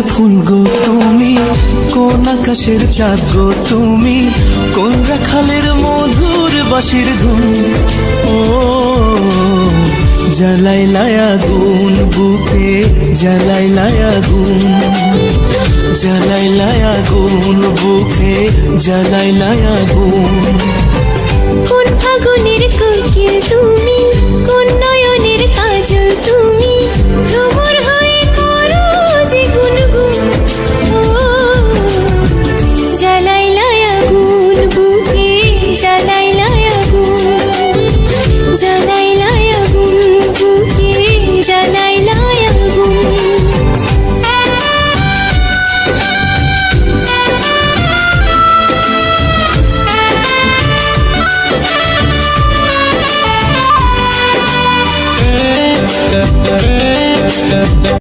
ফুল গো তুমি, কোন আকাশের চাঁদ গো তুমি, কোন রাখালের মধুর বাঁশির ধুন। ও জ্বালাইলাই আগুন বুকে, জ্বালাইলাই আগুন, জ্বালাইলাই আগুন বুকে, জ্বালাইলাই আগুন। কোন ফাগুনের কোকিল তুমি, কোন নয়নের কাজল তুমি,